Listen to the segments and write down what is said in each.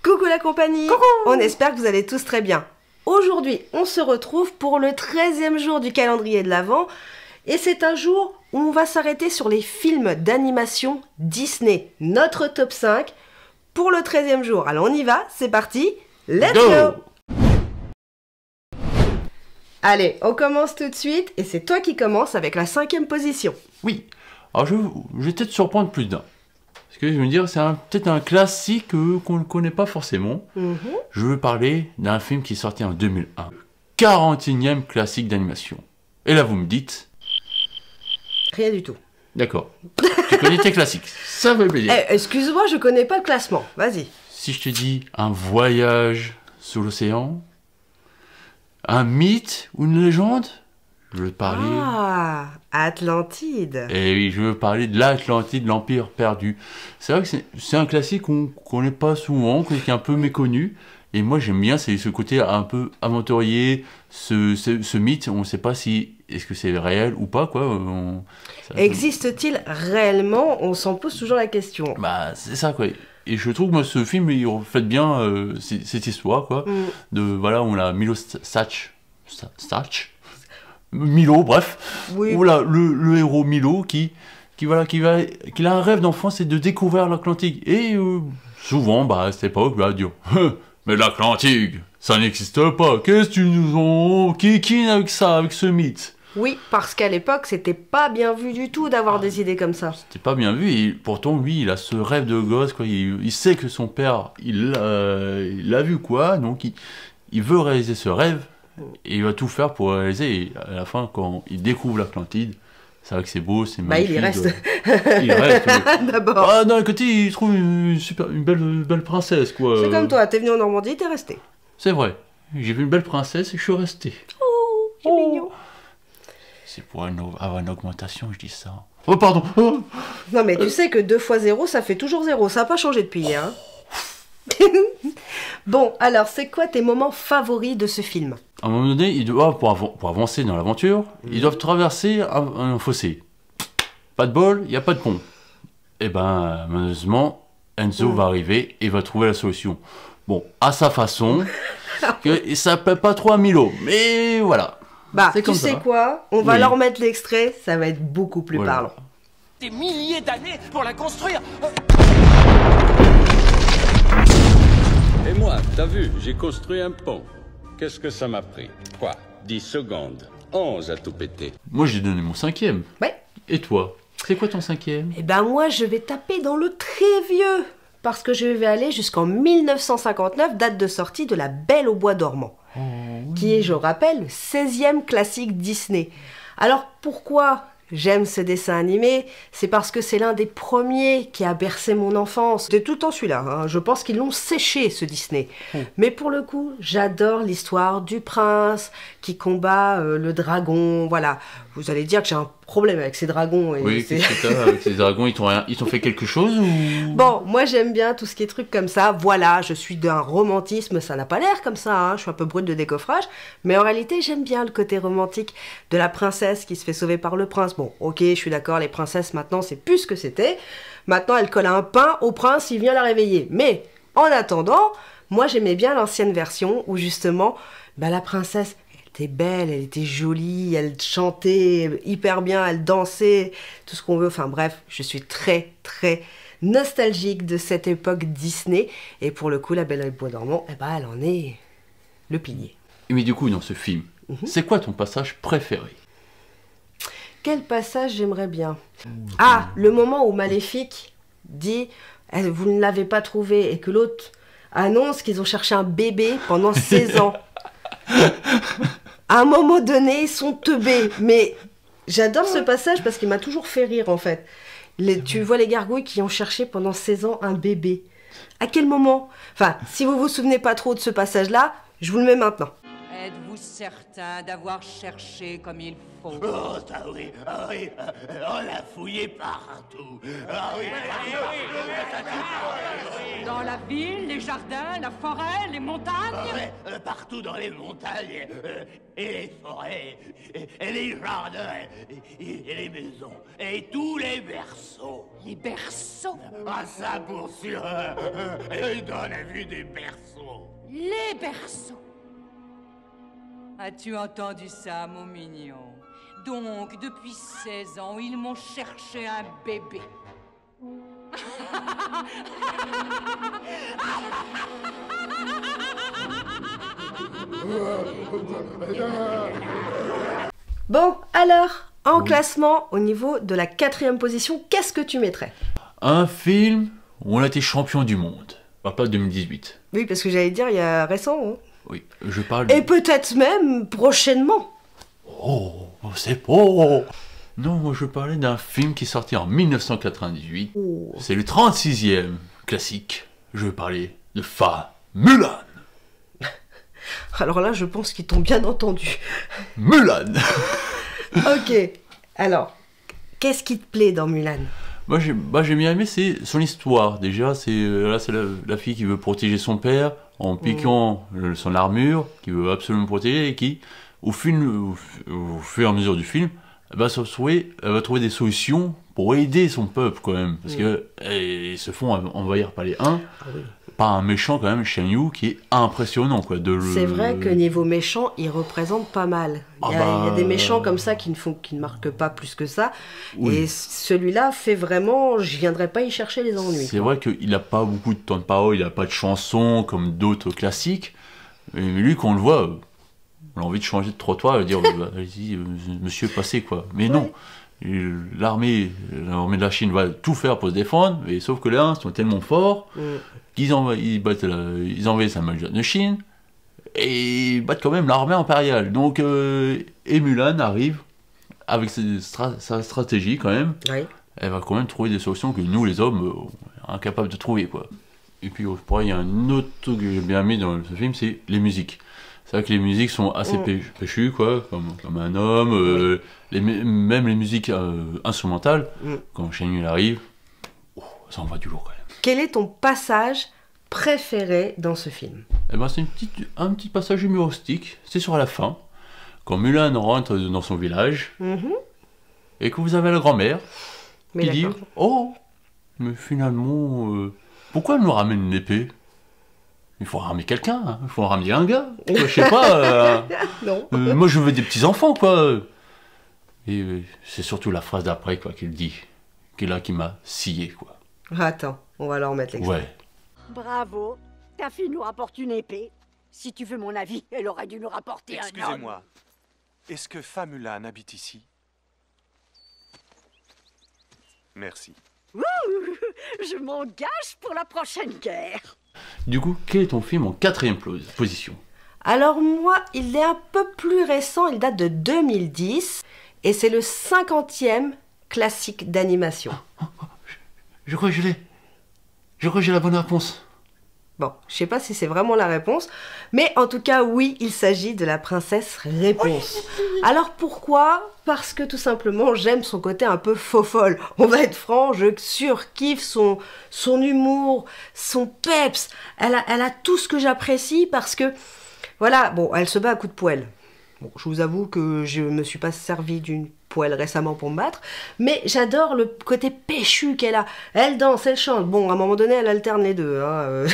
Coucou la compagnie. Coucou. On espère que vous allez tous très bien. Aujourd'hui, on se retrouve pour le 13e jour du calendrier de l'Avent. Et c'est un jour où on va s'arrêter sur les films d'animation Disney. Notre top 5 pour le 13e jour. Alors on y va, c'est parti. Let's go. Allez, on commence tout de suite. Et c'est toi qui commences avec la 5e position. Oui. Alors je vais peut-être surprendre plus d'un. Parce que je veux dire, c'est peut-être un classique qu'on ne connaît pas forcément. Je veux parler d'un film qui est sorti en 2001. 41e classique d'animation. Et là, vous me dites... Rien du tout. D'accord. Tu connais tes classiques. Ça veut plaisir. Excuse-moi, je connais pas le classement. Vas-y. Si je te dis un voyage sous l'océan, un mythe ou une légende, je veux te parler... Ah, Atlantide. Et oui, je veux parler de l'Atlantide, l'Empire perdu. C'est vrai que c'est un classique qu'on connaît pas souvent, qui est un peu méconnu. Et moi, j'aime bien ce côté un peu aventurier, ce mythe. On ne sait pas si est-ce que c'est réel ou pas, quoi. Existe-t-il réellement? On s'en pose toujours la question. Bah, c'est ça, quoi. Et je trouve que moi, ce film, il reflète bien cette histoire, quoi. De, voilà, on a Milo Milo, bref. Oui. Voilà, le héros Milo qui a un rêve d'enfant, c'est de découvrir l'Atlantique. Et souvent, bah, à cette époque, bah, dire mais l'Atlantique, ça n'existe pas. Qu'est-ce que tu nous en... Qui n'a que ça, avec ce mythe? Oui, parce qu'à l'époque, c'était pas bien vu du tout d'avoir des idées comme ça. C'était pas bien vu, et pourtant, lui, il a ce rêve de gosse, quoi. Il sait que son père, il l'a vu, quoi. Donc, il veut réaliser ce rêve, et il va tout faire pour réaliser. Et à la fin, quand il découvre l'Atlantide, c'est vrai que c'est beau, c'est magnifique. Bah, il y reste. Il reste. D'abord. Ah, d'un côté, il trouve une belle princesse, quoi. C'est comme toi, t'es venu en Normandie, t'es resté. C'est vrai. J'ai vu une belle princesse et je suis resté. Oh, c'est mignon. C'est pour avoir une augmentation, je dis ça. Oh, pardon. Oh. Non, mais tu sais que 2 fois 0, ça fait toujours 0. Ça n'a pas changé depuis hier. Hein. Bon, alors, c'est quoi tes moments favoris de ce film? À un moment donné, pour avancer dans l'aventure, ils doivent traverser un fossé. Pas de bol, il n'y a pas de pont. Et ben, malheureusement, Enzo va arriver et va trouver la solution. Bon, à sa façon, et ça plaît pas trop à Milo, mais voilà. Bah, tu sais quoi? On va leur mettre l'extrait, ça va être beaucoup plus parlant. Des milliers d'années pour la construire. Et moi, t'as vu, j'ai construit un pont. Qu'est-ce que ça m'a pris? Quoi? 10 secondes. 11 à tout péter. Moi, j'ai donné mon 5e. Ouais. Et toi? C'est quoi ton 5e? Eh ben moi, je vais taper dans le très vieux. Parce que je vais aller jusqu'en 1959, date de sortie de La Belle au bois dormant. Oh, oui. Qui est, je rappelle, le 16e classique Disney. Alors pourquoi j'aime ce dessin animé? C'est parce que c'est l'un des premiers qui a bercé mon enfance. C'est tout le temps celui-là, hein. Je pense qu'ils l'ont séché, ce Disney. Mais pour le coup, j'adore l'histoire du prince qui combat le dragon. Voilà, vous allez dire que j'ai un problème avec ces dragons. Et oui, qu'est-ce que t'as avec ces dragons? Ils t'ont fait quelque chose ou... Bon, moi j'aime bien tout ce qui est trucs comme ça. Voilà, je suis d'un romantisme, ça n'a pas l'air comme ça, hein. Je suis un peu brute de décoffrage. Mais en réalité, j'aime bien le côté romantique de la princesse qui se fait sauver par le prince. Bon, ok, je suis d'accord, les princesses maintenant, c'est plus ce que c'était. Maintenant, elle colle un pain au prince, il vient la réveiller. Mais en attendant, moi j'aimais bien l'ancienne version où justement, bah, la princesse... Elle était belle, elle était jolie, elle chantait hyper bien, elle dansait, tout ce qu'on veut. Enfin bref, je suis très très nostalgique de cette époque Disney. Et pour le coup, La Belle au bois dormant, eh ben, elle en est le pilier. Mais du coup, dans ce film, c'est quoi ton passage préféré? Quel passage j'aimerais bien? Ah, le moment où Maléfique dit « Vous ne l'avez pas trouvé » et que l'autre annonce qu'ils ont cherché un bébé pendant 16 ans. À un moment donné, ils sont teubés. Mais j'adore ce passage parce qu'il m'a toujours fait rire, en fait. Tu vois les gargouilles qui ont cherché pendant 16 ans un bébé. À quel moment? Enfin, si vous vous souvenez pas trop de ce passage-là, je vous le mets maintenant. Êtes-vous certain d'avoir cherché comme il faut. Oh, ça oui, ah oui, on l'a fouillé partout. Ah oui, Dans la ville, les jardins, la forêt, les montagnes. ouais, partout dans les montagnes, et les forêts, et les jardins, et les maisons, et tous les berceaux. Les berceaux. Ah, ça pour sûr, il en a vu des berceaux. Les berceaux. As-tu entendu ça, mon mignon? Donc, depuis 16 ans, ils m'ont cherché un bébé. Bon, alors, en classement, au niveau de la 4e position, qu'est-ce que tu mettrais? Un film où on a été champion du monde. On parle pas de 2018. Oui, parce que j'allais dire, il y a récent. Hein. Oui, je parle... Et peut-être même prochainement. Oh, c'est beau. Non, moi je parlais d'un film qui est sorti en 1998. Oh. C'est le 36e classique. Je veux parler de Mulan. Alors là, je pense qu'ils t'ont bien entendu. Mulan. Ok. Alors, qu'est-ce qui te plaît dans Mulan? Moi j'ai bien aimé, c'est son histoire. Déjà, c'est la fille qui veut protéger son père en piquant son armure, qui veut absolument protéger et qui, au fur et à mesure du film, elle va trouver des solutions pour aider son peuple quand même. Parce que ils se font envahir par les Huns, par un méchant quand même, Shen Yu, qui est impressionnant. C'est vrai que niveau méchant, il représente pas mal. Il y a des méchants comme ça qui ne marquent pas plus que ça. Oui. Et celui-là fait vraiment, je viendrai pas y chercher les ennuis. C'est vrai qu'il n'a pas beaucoup de temps de parole, il n'a pas de chansons comme d'autres classiques. Mais lui, quand on le voit, on a envie de changer de trottoir et de dire allez-y, monsieur, passez quoi. Mais non, l'armée de la Chine va tout faire pour se défendre, mais sauf que les Huns sont tellement forts qu'ils envahissent la Manchurie de Chine et ils battent quand même l'armée impériale. Donc, et Mulan arrive avec sa stratégie quand même. Oui. Elle va quand même trouver des solutions que nous, les hommes, incapables de trouver, quoi. Et puis, il y a un autre truc que j'ai bien mis dans ce film, c'est les musiques. C'est vrai que les musiques sont assez péchues, quoi, comme un homme. Même les musiques instrumentales, quand Shen Yu arrive, ça envoie du lourd quand même. Quel est ton passage préféré dans ce film? Eh ben, c'est un petit passage humoristique. C'est sur la fin, quand Mulan rentre dans son village, et que vous avez la grand-mère qui dit « Oh, mais finalement, pourquoi elle nous ramène une épée ? Il faut ramener quelqu'un, hein. Il faut ramener un gars. Je sais pas. Non. Moi, je veux des petits-enfants, quoi. » Et c'est surtout la phrase d'après, quoi, qu'il dit, qui m'a scié, quoi. Attends, on va leur mettre l'extrait. Ouais. Bravo, ta fille nous rapporte une épée. Si tu veux mon avis, elle aurait dû nous rapporter un homme. Excusez-moi, est-ce que Mulan habite ici? Merci. Ouh, je m'engage pour la prochaine guerre. Du coup, quel est ton film en 4e position? Alors moi, il est un peu plus récent, il date de 2010, et c'est le 50e classique d'animation. Je crois que je l'ai. Je crois que j'ai la bonne réponse. Bon, je sais pas si c'est vraiment la réponse, mais en tout cas, oui, il s'agit de la princesse Réponse. Alors pourquoi? Parce que tout simplement, j'aime son côté un peu faux-folle. On va être franc, je surkiffe son humour, son peps. Elle a tout ce que j'apprécie parce que, voilà, bon, elle se bat à coups de poêle. Bon, je vous avoue que je me suis pas servi d'une poêle récemment pour me battre, mais j'adore le côté péchu qu'elle a. Elle danse, elle chante. Bon, à un moment donné, elle alterne les deux. Hein.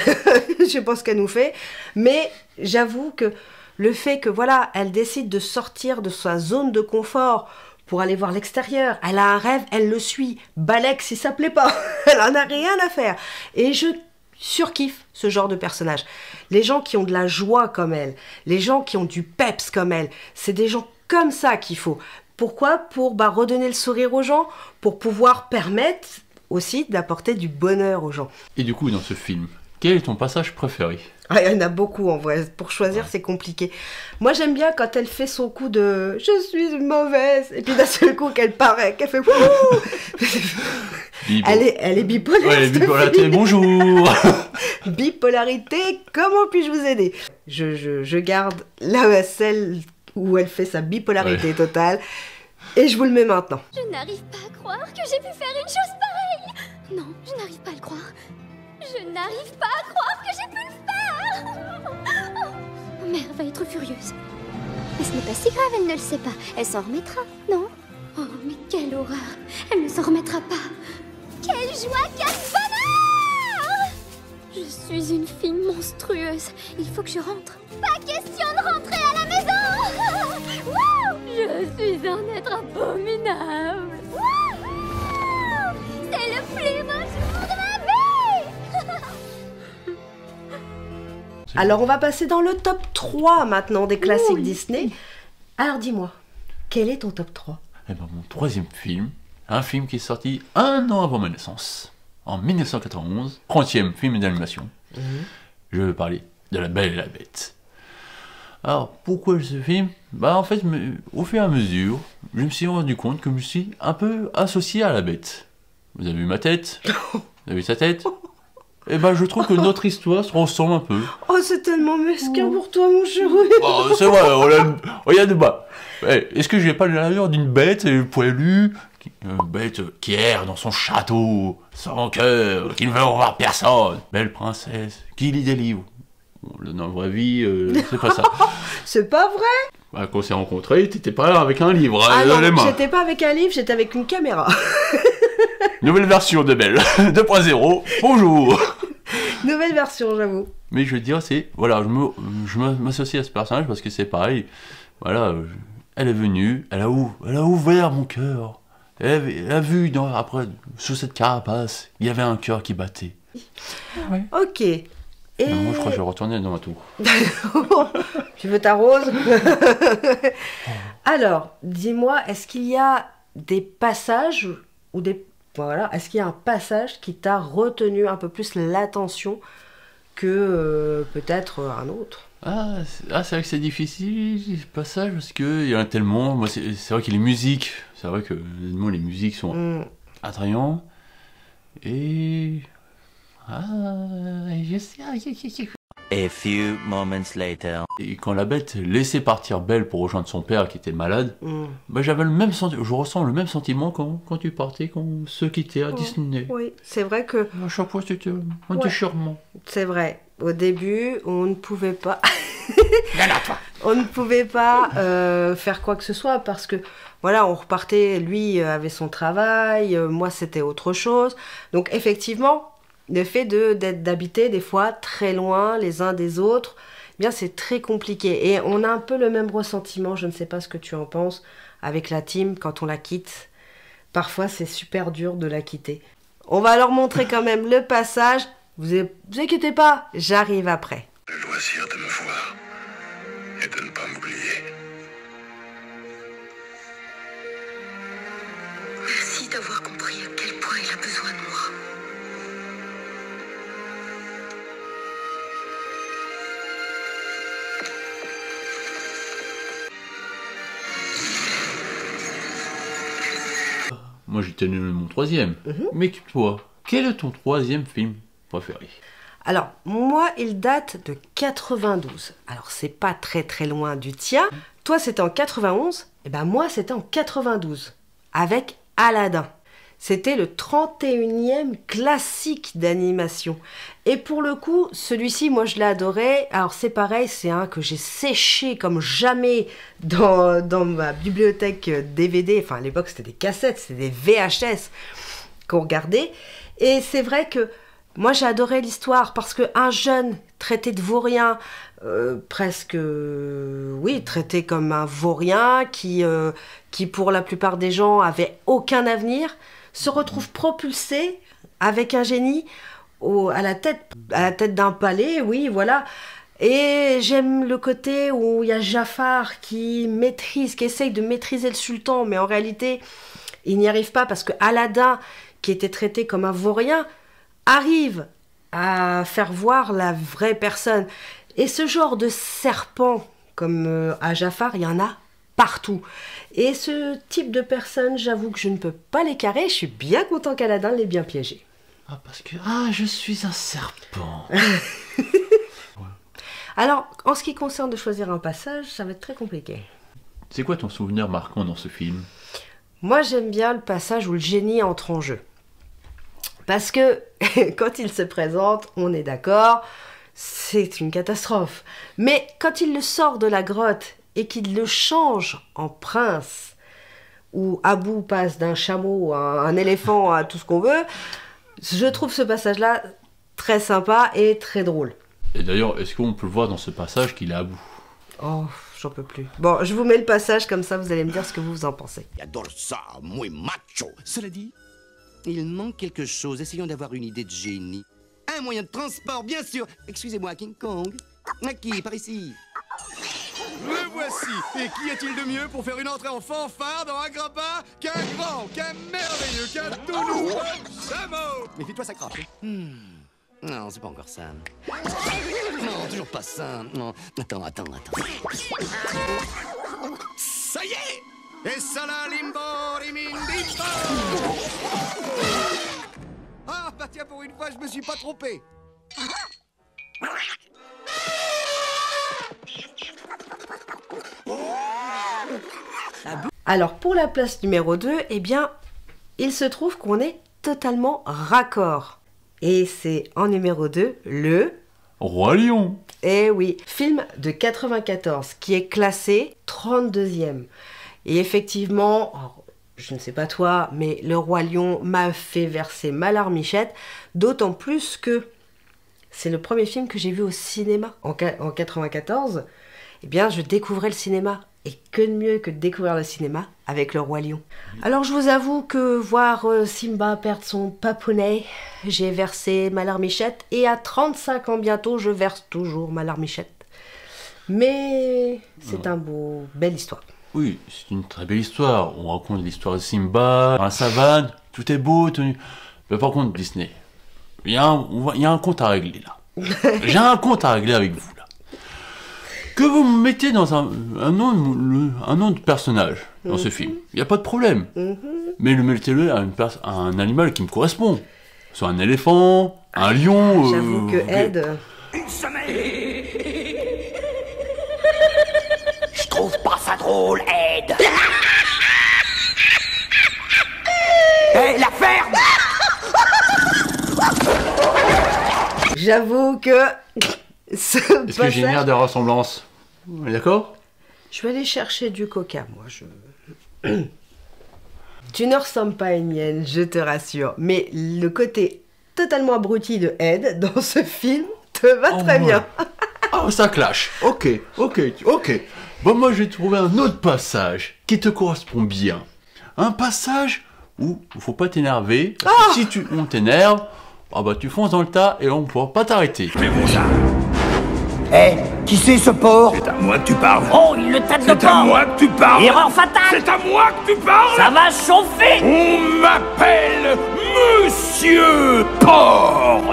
Je sais pas ce qu'elle nous fait, mais j'avoue que le fait que, voilà, elle décide de sortir de sa zone de confort pour aller voir l'extérieur. Elle a un rêve, elle le suit. Balek si ça plaît pas. Elle en a rien à faire. Et je surkiffe ce genre de personnage. Les gens qui ont de la joie comme elle, les gens qui ont du peps comme elle, c'est des gens comme ça qu'il faut. Pourquoi? Pour redonner le sourire aux gens, pour pouvoir permettre aussi d'apporter du bonheur aux gens. Et du coup, dans ce film, quel est ton passage préféré? Ah, il y en a beaucoup en vrai, pour choisir c'est compliqué. Moi j'aime bien quand elle fait son coup de « je suis une mauvaise » et puis d'un seul coup qu'elle paraît, qu'elle fait « wouhou » Elle est bipolaire. Ouais, bipolarité, bonjour. Bipolarité, comment puis-je vous aider? Je garde celle où elle fait sa bipolarité totale. Et je vous le mets maintenant. Je n'arrive pas à croire que j'ai pu faire une chose pareille. Non, je n'arrive pas à le croire. Je n'arrive pas à croire que j'ai pu le faire. Mère va être furieuse. Mais ce n'est pas si grave, elle ne le sait pas. Elle s'en remettra, non? Oh, mais quelle horreur. Elle ne s'en remettra pas. Quelle joie, quel bonheur! Je suis une fille monstrueuse. Il faut que je rentre. Pas question de rentrer à la maison. Wouh! Je suis un être abominable. Wouh! C'est le plus beau jour de ma vie. Alors on va passer dans le top 3 maintenant des classiques Disney. Alors dis-moi, quel est ton top 3? Eh ben, mon troisième film, un film qui est sorti 1 an avant ma naissance, en 1991, 30e film d'animation. Je veux parler de La Belle et la Bête. Alors, pourquoi ce film? Bah en fait, au fur et à mesure, je me suis rendu compte que je me suis un peu associé à la bête. Vous avez vu ma tête? Vous avez vu sa tête? Et ben je trouve que notre histoire se ressemble un peu. Oh, c'est tellement mesquin pour toi, mon chéri. Oh, c'est vrai, regarde bas. Est-ce que j'ai pas l'allure d'une bête poilue, bête qui erre dans son château, sans cœur, qui ne veut revoir personne, belle princesse, qui lit des livres? Bon, dans la vraie vie, c'est pas ça. C'est pas vrai? Bah, quand on s'est rencontrés, t'étais pas là avec un livre Ah dans les non, mains. j'étais pas avec un livre, j'étais avec une caméra. Nouvelle version de Belle 2.0, bonjour. Nouvelle version, j'avoue. Mais je veux dire, c'est, voilà, je m'associe à ce personnage parce que c'est pareil, voilà, elle est venue, elle a ouvert mon cœur, elle a vu, après, sous cette carapace, il y avait un cœur qui battait. Ouais. Ok. Et... Non, moi je crois que je vais retourner dans ma tour. Tu veux ta rose? Alors, dis-moi, est-ce qu'il y a des passages ou des... Voilà, est-ce qu'il y a un passage qui t'a retenu un peu plus l'attention que peut-être un autre? C'est vrai que c'est difficile, ce passage, parce qu'il y en a tellement. Moi, c'est vrai que les musiques, c'est vrai que les musiques sont attrayantes. Et... je sais... A few moments later. Et quand la bête laissait partir Belle pour rejoindre son père qui était malade, bah j'avais le même sentiment, je ressens le même sentiment quand tu partais, quand se quitter à Disney. Oui, c'est vrai que... À chaque fois c'était un déchirement. C'est vrai, au début on ne pouvait pas... on ne pouvait pas faire quoi que ce soit parce que voilà, on repartait, lui avait son travail, moi c'était autre chose. Donc effectivement... Le fait d'habiter des fois très loin les uns des autres, eh bien c'est très compliqué. Et on a un peu le même ressentiment, je ne sais pas ce que tu en penses, avec la team quand on la quitte. Parfois c'est super dur de la quitter. On va leur montrer quand même le passage. Vous inquiétez pas, j'arrive après. Le loisir de me voir et de ne pas m'oublier. Merci d'avoir compris à quel point il a besoin de moi. Moi j'étais mon troisième. Mais toi, quel est ton troisième film préféré? Alors, moi, il date de 92. Alors, c'est pas très très loin du tien. Toi, c'était en 91. Et ben moi, c'était en 92. Avec Aladdin. C'était le 31e classique d'animation. Et pour le coup, celui-ci, moi, je l'ai adoré. Alors, c'est pareil, c'est un que j'ai séché comme jamais dans ma bibliothèque DVD. Enfin, à l'époque, c'était des cassettes, c'était des VHS qu'on regardait. Et c'est vrai que moi, j'ai adoré l'histoire parce qu'un jeune traité de vaurien, presque, oui, traité comme un vaurien qui, pour la plupart des gens, avait aucun avenir, se retrouve propulsé avec un génie à la tête d'un palais, oui, voilà. Et j'aime le côté où il y a Jafar qui essaye de maîtriser le sultan, mais en réalité, il n'y arrive pas parce que Aladdin, qui était traité comme un vaurien, arrive à faire voir la vraie personne. Et ce genre de serpent, comme à Jafar, il y en a partout. Et ce type de personne, j'avoue que je ne peux pas les carrer. Je suis bien content qu'Aladin l'ait bien piégé. Ah, parce que... je suis un serpent. Alors, en ce qui concerne de choisir un passage, ça va être très compliqué. C'est quoi ton souvenir marquant dans ce film? Moi, j'aime bien le passage où le génie entre en jeu. Parce que quand il se présente, on est d'accord, c'est une catastrophe. Mais quand il le sort de la grotte et qu'il le change en prince, où Abu passe d'un chameau à un éléphant à tout ce qu'on veut, je trouve ce passage-là très sympa et très drôle. Et d'ailleurs, est-ce qu'on peut le voir dans ce passage qu'il est Abu? Oh, j'en peux plus. Bon, je vous mets le passage comme ça, vous allez me dire ce que vous en pensez. J'adore ça, muy macho. Cela dit, il manque quelque chose. Essayons d'avoir une idée de génie. Un moyen de transport, bien sûr. Excusez-moi, King Kong. Qui, par ici. Le voici. Et qui est-il de mieux pour faire une entrée en fanfare dans un grappin qu'un grand, qu'un merveilleux, qu'un tout nouveau Samo. Méfie-toi, ça crache. Non, c'est pas encore ça. Non, toujours pas ça. Non, attends. Ça y est. Et ça là, limbo, rimindimbo. Ah, bah tiens, pour une fois, je me suis pas trompé. Alors, pour la place numéro 2, eh bien, il se trouve qu'on est totalement raccord. Et c'est en numéro 2, le... Roi Lion. Eh oui, film de 94 qui est classé 32e. Et effectivement, je ne sais pas toi, mais le Roi Lion m'a fait verser ma larmichette, d'autant plus que c'est le premier film que j'ai vu au cinéma. En 94, eh bien, je découvrais le cinéma. Et que de mieux que de découvrir le cinéma avec le Roi Lion. Alors je vous avoue que voir Simba perdre son papounet, j'ai versé ma larmichette. Et à 35 ans bientôt, je verse toujours ma larmichette. Mais c'est belle histoire. Oui, c'est une très belle histoire. On raconte l'histoire de Simba, un savane, tout est beau, tenu. Mais par contre, Disney, il y a un compte à régler là. J'ai un compte à régler avec vous là. Que vous me mettez dans un nom de personnage dans ce film, il n'y a pas de problème. Mais mettez-le à un animal qui me correspond. Soit un éléphant, un lion... J'avoue que Ed... Une semaine. Je trouve pas ça drôle, Ed. Hé, la ferme. J'avoue que... Est-ce que génère des ressemblances? On est d'accord? Je vais aller chercher du coca, moi. Tu ne ressembles pas à une hyène, je te rassure. Mais le côté totalement abruti de Ed dans ce film te va très bien. Oh, ça clash. Ok. Bon, moi, j'ai trouvé un autre passage qui te correspond bien. Un passage où il faut pas t'énerver. Si on t'énerve, tu fonces dans le tas et on ne pourra pas t'arrêter. Mais bon, ça... Hé, qui c'est ce porc? C'est à moi que tu parles. Oh, il le traite de porc. C'est à moi que tu parles. Erreur fatale. C'est à moi que tu parles. Ça va chauffer. On m'appelle Monsieur Porc.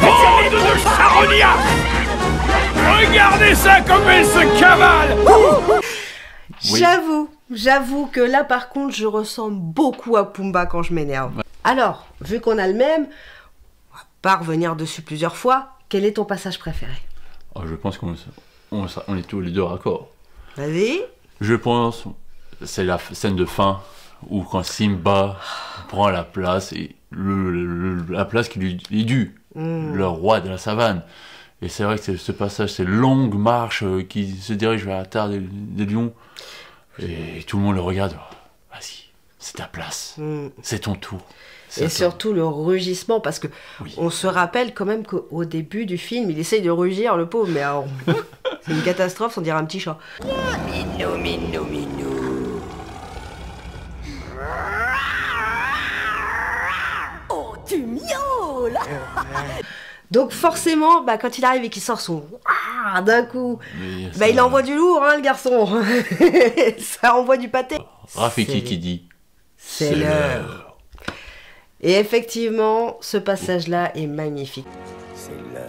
Bande de charognards. Regardez ça comme elle se cavale. Oui. J'avoue que là par contre je ressemble beaucoup à Pumba quand je m'énerve. Ouais. Alors, vu qu'on a le même, on va pas revenir dessus plusieurs fois, quel est ton passage préféré? Je pense qu'on est tous les deux raccords. Vas-y. Je pense, c'est la scène de fin où quand Simba prend la place, et la place qui lui est due, le roi de la savane. Et c'est vrai que c'est ce passage, ces longues marches qui se dirigent vers la terre des lions. Et tout le monde le regarde. Vas-y, c'est ta place. C'est ton tour. Et surtout le rugissement, parce que on se rappelle quand même qu'au début du film, il essaye de rugir, le pauvre, mais alors, c'est une catastrophe, on dirait un petit chat. Minou. Oh, tu miaules. Donc forcément, quand il arrive et qu'il sort son d'un coup, il envoie du lourd, le garçon. Ça envoie du pâté. Rafiki qui dit c'est l'heure. Et effectivement, ce passage-là est magnifique. C'est l'heure.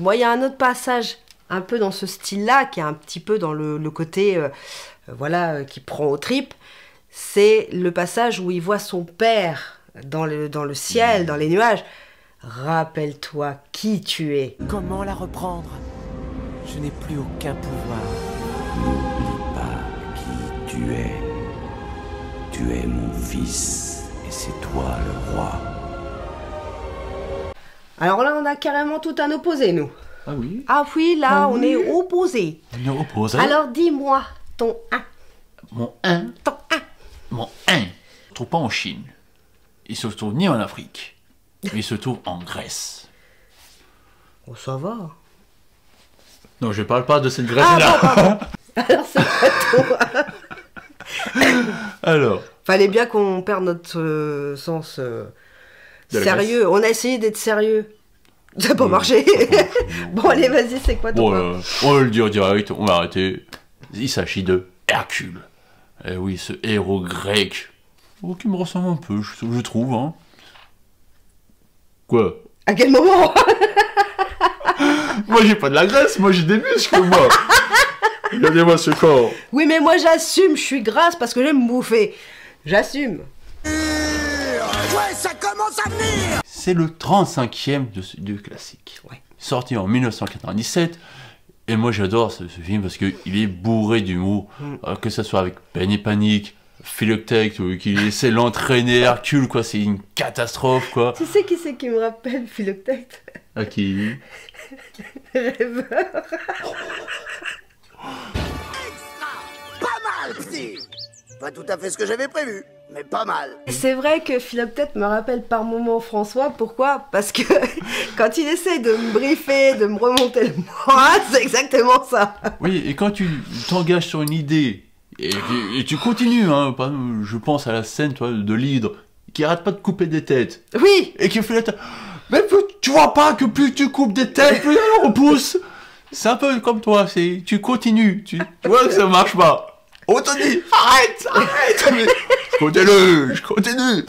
Bon, il y a un autre passage un peu dans ce style-là, qui est un petit peu dans le côté, voilà, qui prend aux tripes. C'est le passage où il voit son père dans le ciel, dans les nuages. Rappelle-toi qui tu es. Comment la reprendre? Je n'ai plus aucun pouvoir. N'oublie pas qui tu es. Tu es mon fils, et c'est toi le roi. Alors là, on a carrément tout un opposé, nous. Ah oui? Ah oui, là, on est opposés. On est opposés. Alors dis-moi, ton 1. Mon 1. Ton 1. Mon 1. Il se trouve pas en Chine. Il se trouve ni en Afrique. Mais il se trouve en Grèce. Oh, ça va. Non, je parle pas de cette Grèce-là. Ah, bon. Alors, c'est pas toi. Alors. Fallait bien qu'on perde notre sens sérieux. Grèce. On a essayé d'être sérieux. Ça n'a pas marché. Bon, allez, vas-y, c'est quoi ton Bon, on va le dire direct, on va arrêter. Il s'agit de Hercule. Eh oui, ce héros grec. Oh, qui me ressemble un peu, je trouve. Hein. Quoi? À quel moment? Moi, j'ai pas de la graisse, moi, j'ai des muscles, moi. Regardez-moi ce corps. Oui, mais moi, j'assume, je suis grasse parce que j'aime me bouffer. J'assume. Ouais, ça commence à venir. C'est le 35e du classique. Ouais. Sorti en 1997. Et moi, j'adore ce film parce qu'il est bourré d'humour. Que ce soit avec Pen et Panique, Philoctète, qui essaie d'entraîner Hercule, quoi. C'est une catastrophe, quoi. Tu sais qui c'est qui me rappelle Philoctète? À qui? Rêveur. Pas mal, psy. Pas tout à fait ce que j'avais prévu, mais pas mal. C'est vrai que Philoctète me rappelle par moments François. Pourquoi? Parce que quand il essaye de me briefer, de me remonter le moral, c'est exactement ça. Oui, et quand tu t'engages sur une idée, et tu continues, hein, je pense à la scène, toi, de l'hydre, qui arrête pas de couper des têtes. Oui. Et qui fait la tête. Mais tu vois pas que plus tu coupes des têtes, plus elle repousse. C'est un peu comme toi, tu continues, tu vois que ça marche pas. On te dit, arrête. Mais je continue.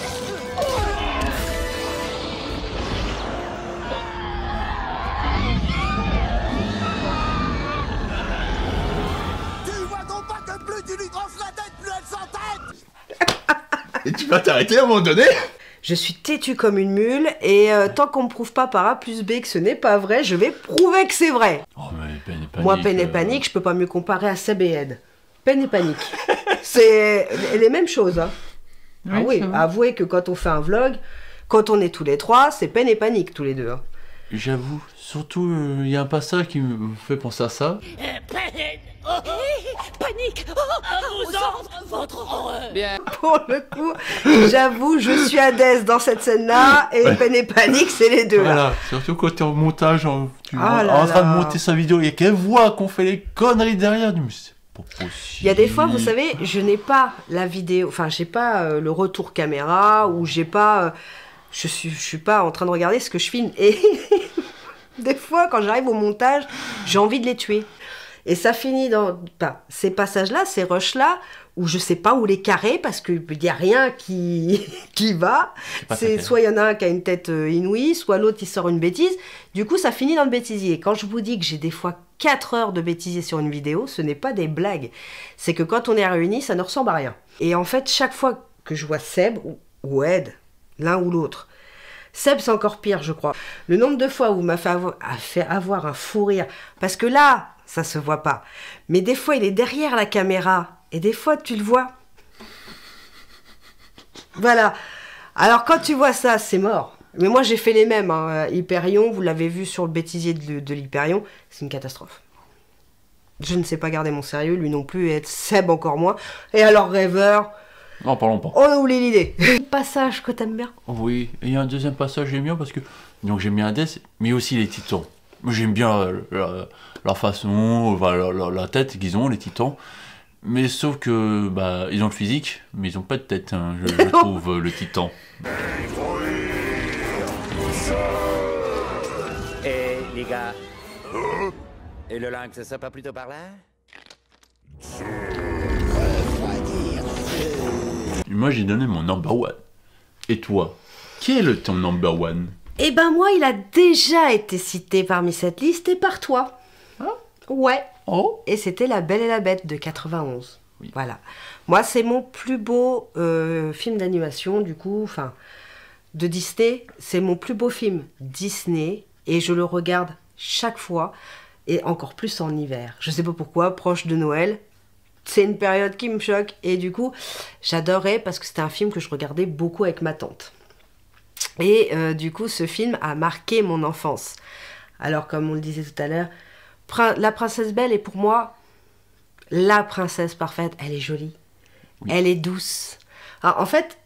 Tu vois donc pas que plus tu lui tranches la tête, plus elle s'entête. Et tu vas t'arrêter à un moment donné? Je suis têtue comme une mule et tant qu'on me prouve pas par A plus B que ce n'est pas vrai, je vais prouver que c'est vrai. Oh mais Pen et Panique. Moi, Pen et Panique, je peux pas mieux comparer à Seb et Ed. Pen et Panique. C'est les mêmes choses. Hein. Oui, ah oui, avouez que quand on fait un vlog, quand on est tous les trois, c'est Pen et Panique tous les deux. Hein. J'avoue, surtout, il y a un passage qui me fait penser à ça. Panique! Aux ordres, votre horreur! Bien. Pour le coup, j'avoue, je suis Hadès dans cette scène-là, et Pen et Panique, c'est les deux. Voilà, là. surtout quand t'es en montage, en train de monter sa vidéo, et qu'elle voit qu'on fait les conneries derrière, mais c'est pas possible. Il y a des fois, vous savez, je n'ai pas la vidéo, enfin, j'ai pas le retour caméra, ou j'ai pas... je suis pas en train de regarder ce que je filme, et des fois, quand j'arrive au montage, j'ai envie de les tuer. Et ça finit dans ces passages-là, ces rushs-là, où je sais pas où les carrer, parce qu'il n'y a rien qui va. C'est soit il y en a un qui a une tête inouïe, soit l'autre il sort une bêtise. Du coup, ça finit dans le bêtisier. Et quand je vous dis que j'ai des fois 4 heures de bêtisier sur une vidéo, ce n'est pas des blagues. C'est que quand on est réunis, ça ne ressemble à rien. Et en fait, chaque fois que je vois Seb ou Ed, l'un ou l'autre, Seb, c'est encore pire, je crois. Le nombre de fois où il m'a fait avoir un fou rire, parce que là... ça se voit pas. Mais des fois, il est derrière la caméra. Et des fois, tu le vois. Voilà. Alors, quand tu vois ça, c'est mort. Mais moi, j'ai fait les mêmes. Hein. Hyperion, vous l'avez vu sur le bêtisier de l'Hyperion. C'est une catastrophe. Je ne sais pas garder mon sérieux, lui non plus, et être Seb encore moins. Et alors, Rêveur... non, parlons pas. On a oublié l'idée. Passage que t'aimes bien. Oui, et il y a un deuxième passage que j'aime bien, parce que... donc, j'aime bien Hadès, mais aussi les Titans. Moi, j'aime bien leur façon, la tête qu'ils ont, les Titans. Mais sauf que, ils ont le physique, mais ils ont pas de tête, hein, je trouve, le Titan. Et les gars, et le lynx, ça pas plutôt par là? Moi, j'ai donné mon number one. Et toi, qui est ton number one? Eh ben moi, il a déjà été cité parmi cette liste et par toi. Ouais. Oh. Et c'était La Belle et la Bête de 91. Oui. Voilà. Moi, c'est mon plus beau film d'animation, du coup, enfin, de Disney. C'est mon plus beau film Disney et je le regarde chaque fois et encore plus en hiver. Je sais pas pourquoi, proche de Noël. C'est une période qui me choque et du coup, j'adorais parce que c'était un film que je regardais beaucoup avec ma tante. Et du coup, ce film a marqué mon enfance. Alors, comme on le disait tout à l'heure, La Princesse Belle est pour moi la princesse parfaite. Elle est jolie, elle est douce. Alors, en fait,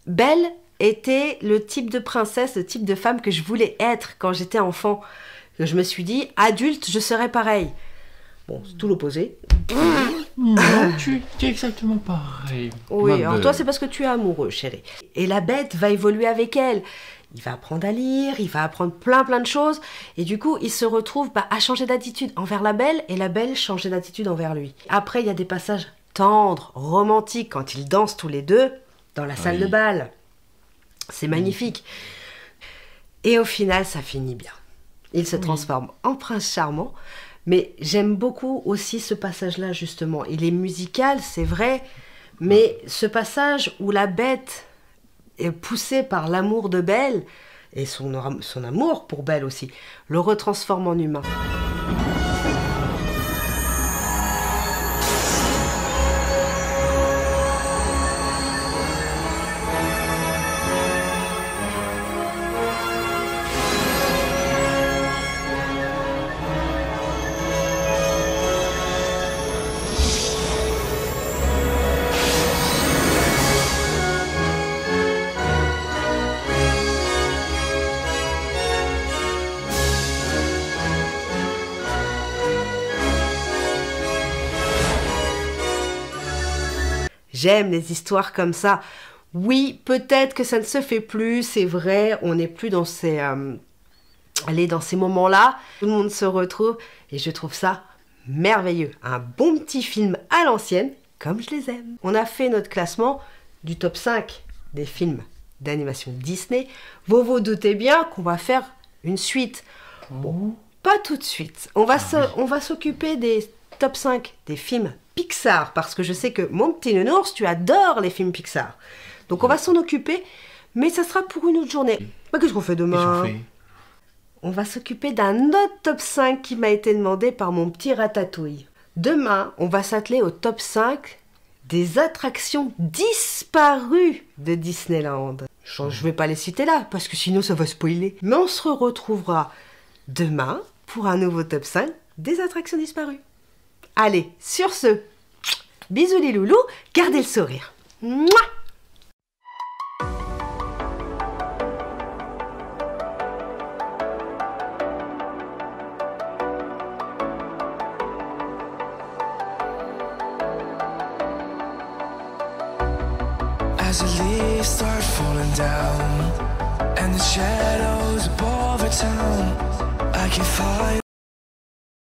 Belle était le type de princesse, le type de femme que je voulais être quand j'étais enfant. Je me suis dit, adulte, je serais pareil. Bon, c'est tout l'opposé. Non, tu es exactement pareil. Oui, alors toi, c'est parce que tu es amoureux, chérie. Et la bête va évoluer avec elle. Il va apprendre à lire, il va apprendre plein de choses. Et du coup, il se retrouve à changer d'attitude envers la belle et la belle changer d'attitude envers lui. Après, il y a des passages tendres, romantiques, quand ils dansent tous les deux dans la salle de bal. C'est magnifique. Et au final, ça finit bien. Il se transforme en prince charmant. Mais j'aime beaucoup aussi ce passage-là, justement. Il est musical, c'est vrai, mais ce passage où la bête est poussée par l'amour de Belle, et son amour pour Belle aussi, le retransforme en humain. J'aime les histoires comme ça. Oui, peut-être que ça ne se fait plus, c'est vrai, on n'est plus dans ces moments-là. Tout le monde se retrouve et je trouve ça merveilleux. Un bon petit film à l'ancienne, comme je les aime. On a fait notre classement du top 5 des films d'animation Disney. Vous vous doutez bien qu'on va faire une suite. Bon, pas tout de suite. On va s'occuper des top 5 des films Pixar, parce que je sais que mon petit nounours, tu adores les films Pixar. Donc on va s'en occuper, mais ça sera pour une autre journée. Qu'est-ce qu'on fait demain ? On va s'occuper d'un autre top 5 qui m'a été demandé par mon petit ratatouille. Demain, on va s'atteler au top 5 des attractions disparues de Disneyland. Je vais pas les citer là, parce que sinon ça va spoiler. Mais on se retrouvera demain pour un nouveau top 5 des attractions disparues. Allez, sur ce, bisous les loulous, gardez le sourire. Mouah! As the leaves start falling down and the shadows above the town, I can find